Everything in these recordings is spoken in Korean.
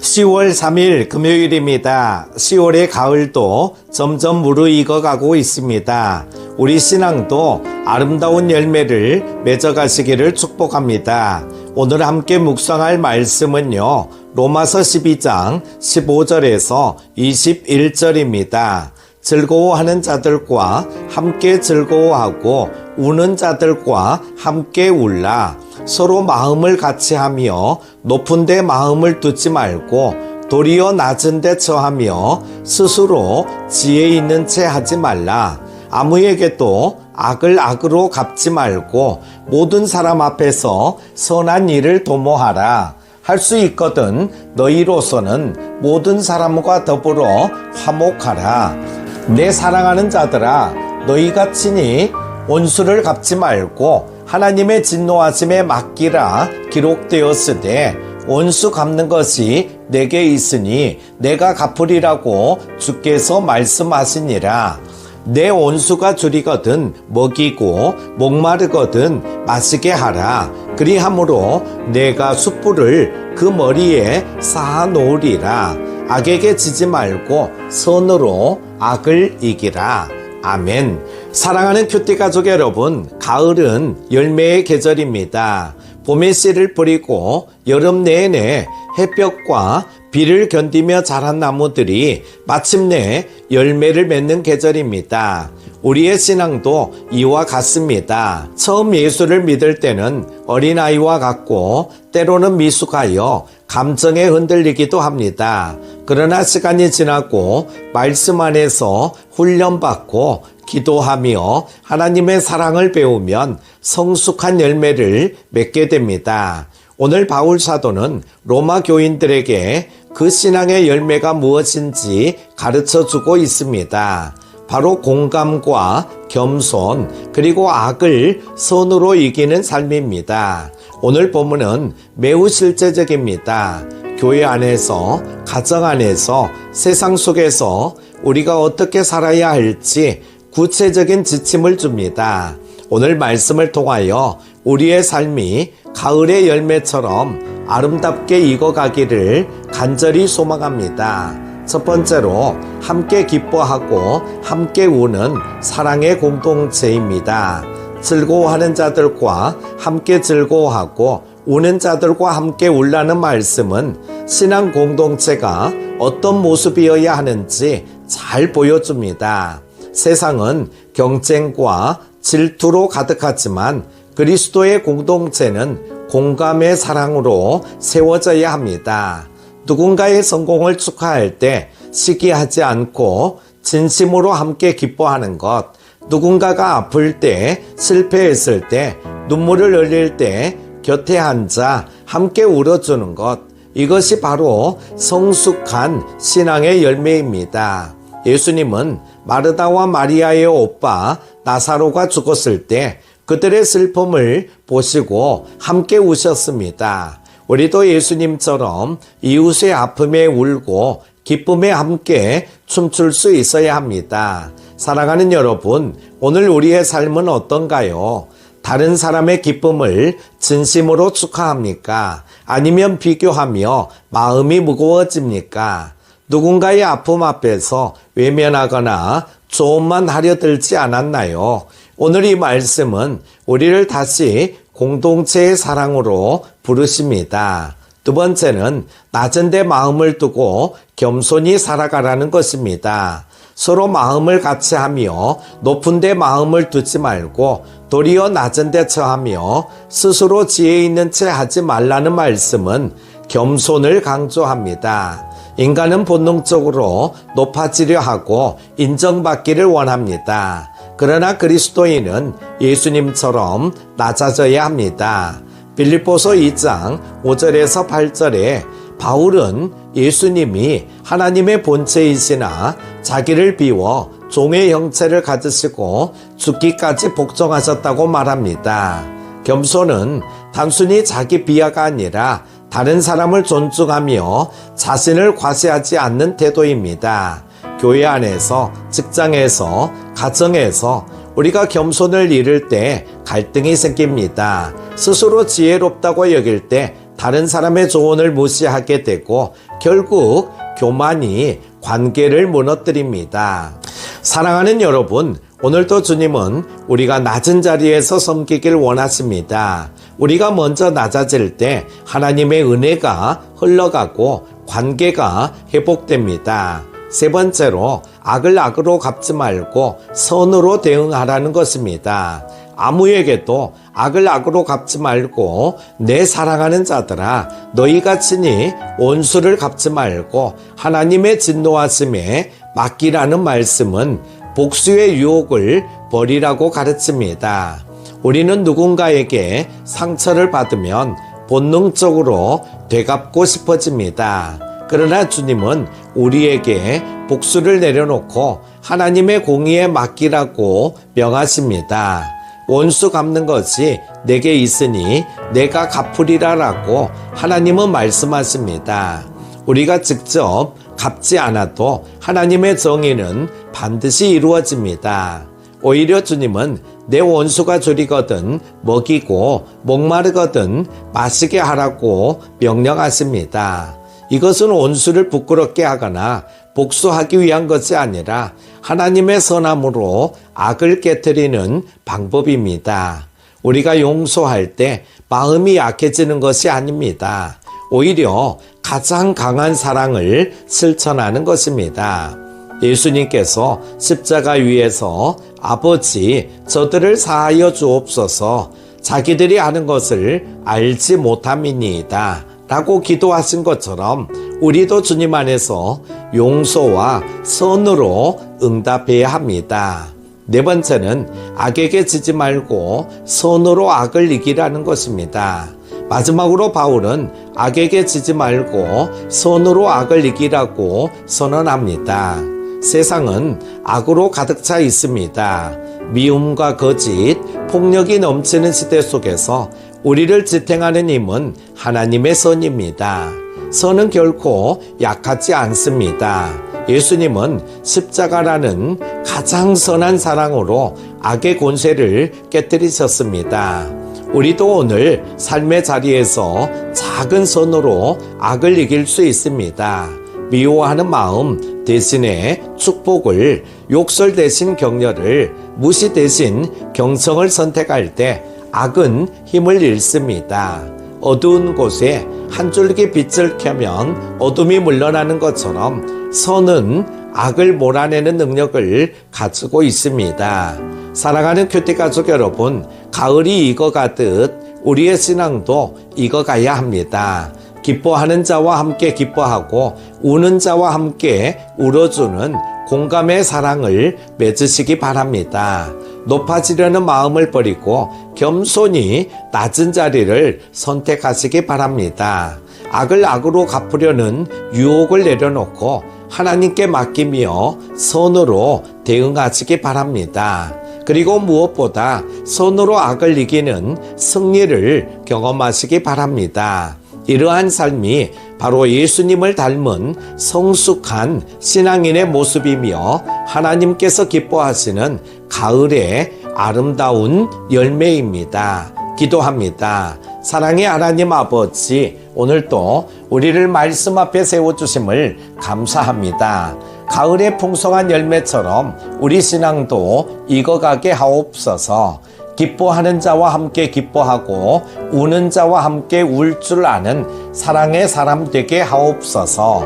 10월 3일 금요일입니다. 10월의 가을도 점점 무르익어가고 있습니다. 우리 신앙도 아름다운 열매를 맺어가시기를 축복합니다. 오늘 함께 묵상할 말씀은요, 로마서 12장 15절에서 21절입니다. 즐거워하는 자들과 함께 즐거워하고 우는 자들과 함께 울라. 서로 마음을 같이 하며 높은 데 마음을 두지 말고 도리어 낮은 데 처하며 스스로 지혜 있는 채 하지 말라. 아무에게도 악을 악으로 갚지 말고 모든 사람 앞에서 선한 일을 도모하라. 할 수 있거든 너희로서는 모든 사람과 더불어 화목하라. 내 사랑하는 자들아, 너희가 친히 원수를 갚지 말고 하나님의 진노하심에 맡기라. 기록되었으되 원수 갚는 것이 내게 있으니 내가 갚으리라고 주께서 말씀하시니라. 내 원수가 줄이거든 먹이고 목마르거든 마시게 하라. 그리함으로 내가 숯불을 그 머리에 쌓아 놓으리라. 악에게 지지 말고 선으로 악을 이기라. 아멘. 사랑하는 큐티 가족 여러분, 가을은 열매의 계절입니다. 봄에 씨를 뿌리고 여름 내내 햇볕과 비를 견디며 자란 나무들이 마침내 열매를 맺는 계절입니다. 우리의 신앙도 이와 같습니다. 처음 예수를 믿을 때는 어린아이와 같고 때로는 미숙하여 감정에 흔들리기도 합니다. 그러나 시간이 지나고 말씀 안에서 훈련받고 기도하며 하나님의 사랑을 배우면 성숙한 열매를 맺게 됩니다. 오늘 바울 사도는 로마 교인들에게 그 신앙의 열매가 무엇인지 가르쳐주고 있습니다. 바로 공감과 겸손, 그리고 악을 선으로 이기는 삶입니다. 오늘 본문은 매우 실제적입니다. 교회 안에서, 가정 안에서, 세상 속에서 우리가 어떻게 살아야 할지 구체적인 지침을 줍니다. 오늘 말씀을 통하여 우리의 삶이 가을의 열매처럼 아름답게 익어가기를 간절히 소망합니다. 첫 번째로 함께 기뻐하고 함께 우는 사랑의 공동체입니다. 즐거워하는 자들과 함께 즐거워하고 우는 자들과 함께 울라는 말씀은 신앙 공동체가 어떤 모습이어야 하는지 잘 보여줍니다. 세상은 경쟁과 질투로 가득하지만 그리스도의 공동체는 공감의 사랑으로 세워져야 합니다. 누군가의 성공을 축하할 때 시기하지 않고 진심으로 함께 기뻐하는 것, 누군가가 아플 때, 실패했을 때, 눈물을 흘릴 때 곁에 앉아 함께 울어주는 것, 이것이 바로 성숙한 신앙의 열매입니다. 예수님은 마르다와 마리아의 오빠 나사로가 죽었을 때 그들의 슬픔을 보시고 함께 우셨습니다. 우리도 예수님처럼 이웃의 아픔에 울고 기쁨에 함께 춤출 수 있어야 합니다. 사랑하는 여러분, 오늘 우리의 삶은 어떤가요? 다른 사람의 기쁨을 진심으로 축하합니까? 아니면 비교하며 마음이 무거워집니까? 누군가의 아픔 앞에서 외면하거나 조언만 하려 들지 않았나요? 오늘 이 말씀은 우리를 다시 공동체의 사랑으로 부르십니다. 두 번째는 낮은 데 마음을 두고 겸손히 살아가라는 것입니다. 서로 마음을 같이 하며 높은 데 마음을 두지 말고 도리어 낮은 데 처하며 스스로 지혜 있는 채 하지 말라는 말씀은 겸손을 강조합니다. 인간은 본능적으로 높아지려 하고 인정받기를 원합니다. 그러나 그리스도인은 예수님처럼 낮아져야 합니다. 빌립보서 2장 5절에서 8절에 바울은 예수님이 하나님의 본체이시나 자기를 비워 종의 형체를 가지시고 죽기까지 복종하셨다고 말합니다. 겸손은 단순히 자기 비하가 아니라 다른 사람을 존중하며 자신을 과시하지 않는 태도입니다. 교회 안에서, 직장에서, 가정에서 우리가 겸손을 잃을 때 갈등이 생깁니다. 스스로 지혜롭다고 여길 때 다른 사람의 조언을 무시하게 되고 결국 교만이 관계를 무너뜨립니다. 사랑하는 여러분, 오늘도 주님은 우리가 낮은 자리에서 섬기길 원하십니다. 우리가 먼저 낮아질 때 하나님의 은혜가 흘러가고 관계가 회복됩니다. 세 번째로 악을 악으로 갚지 말고 선으로 대응하라는 것입니다. 아무에게도 악을 악으로 갚지 말고 내 사랑하는 자들아 너희가 친히 원수를 갚지 말고 하나님의 진노하심에 맡기라는 말씀은 복수의 유혹을 버리라고 가르칩니다. 우리는 누군가에게 상처를 받으면 본능적으로 되갚고 싶어집니다. 그러나 주님은 우리에게 복수를 내려놓고 하나님의 공의에 맡기라고 명하십니다. 원수 갚는 것이 내게 있으니 내가 갚으리라라고 하나님은 말씀하십니다. 우리가 직접 갚지 않아도 하나님의 정의는 반드시 이루어집니다. 오히려 주님은 내 원수가 줄이거든 먹이고 목마르거든 마시게 하라고 명령하십니다. 이것은 원수를 부끄럽게 하거나 복수하기 위한 것이 아니라 하나님의 선함으로 악을 깨트리는 방법입니다. 우리가 용서할 때 마음이 약해지는 것이 아닙니다. 오히려 가장 강한 사랑을 실천하는 것입니다. 예수님께서 십자가 위에서 아버지 저들을 사하여 주옵소서 자기들이 하는 것을 알지 못함이니이다 라고 기도하신 것처럼 우리도 주님 안에서 용서와 선으로 응답해야 합니다. 네 번째는 악에게 지지 말고 선으로 악을 이기라는 것입니다. 마지막으로 바울은 악에게 지지 말고 선으로 악을 이기라고 선언합니다. 세상은 악으로 가득 차 있습니다. 미움과 거짓, 폭력이 넘치는 시대 속에서 우리를 지탱하는 힘은 하나님의 선입니다. 선은 결코 약하지 않습니다. 예수님은 십자가라는 가장 선한 사랑으로 악의 권세를 깨뜨리셨습니다. 우리도 오늘 삶의 자리에서 작은 선으로 악을 이길 수 있습니다. 미워하는 마음 대신에 축복을, 욕설 대신 격려를, 무시 대신 경성을 선택할 때 악은 힘을 잃습니다. 어두운 곳에 한 줄기 빛을 켜면 어둠이 물러나는 것처럼 선은 악을 몰아내는 능력을 가지고 있습니다. 사랑하는 큐티 가족 여러분, 가을이 익어가듯 우리의 신앙도 익어가야 합니다. 기뻐하는 자와 함께 기뻐하고 우는 자와 함께 울어주는 공감의 사랑을 맺으시기 바랍니다. 높아지려는 마음을 버리고 겸손히 낮은 자리를 선택하시기 바랍니다. 악을 악으로 갚으려는 유혹을 내려놓고 하나님께 맡기며 선으로 대응하시기 바랍니다. 그리고 무엇보다 선으로 악을 이기는 승리를 경험하시기 바랍니다. 이러한 삶이 바로 예수님을 닮은 성숙한 신앙인의 모습이며 하나님께서 기뻐하시는 가을의 아름다운 열매입니다. 기도합니다. 사랑의 하나님 아버지, 오늘도 우리를 말씀 앞에 세워주심을 감사합니다. 가을의 풍성한 열매처럼 우리 신앙도 익어가게 하옵소서. 기뻐하는 자와 함께 기뻐하고 우는 자와 함께 울 줄 아는 사랑의 사람 되게 하옵소서.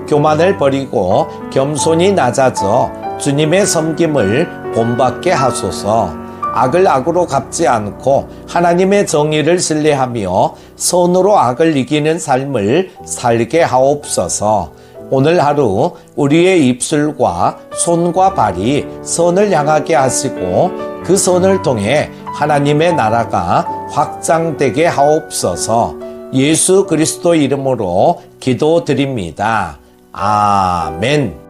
교만을 버리고 겸손히 낮아져 주님의 섬김을 본받게 하소서. 악을 악으로 갚지 않고 하나님의 정의를 신뢰하며 선으로 악을 이기는 삶을 살게 하옵소서. 오늘 하루 우리의 입술과 손과 발이 선을 향하게 하시고 그 선을 통해 하나님의 나라가 확장되게 하옵소서. 예수 그리스도 이름으로 기도드립니다. 아멘.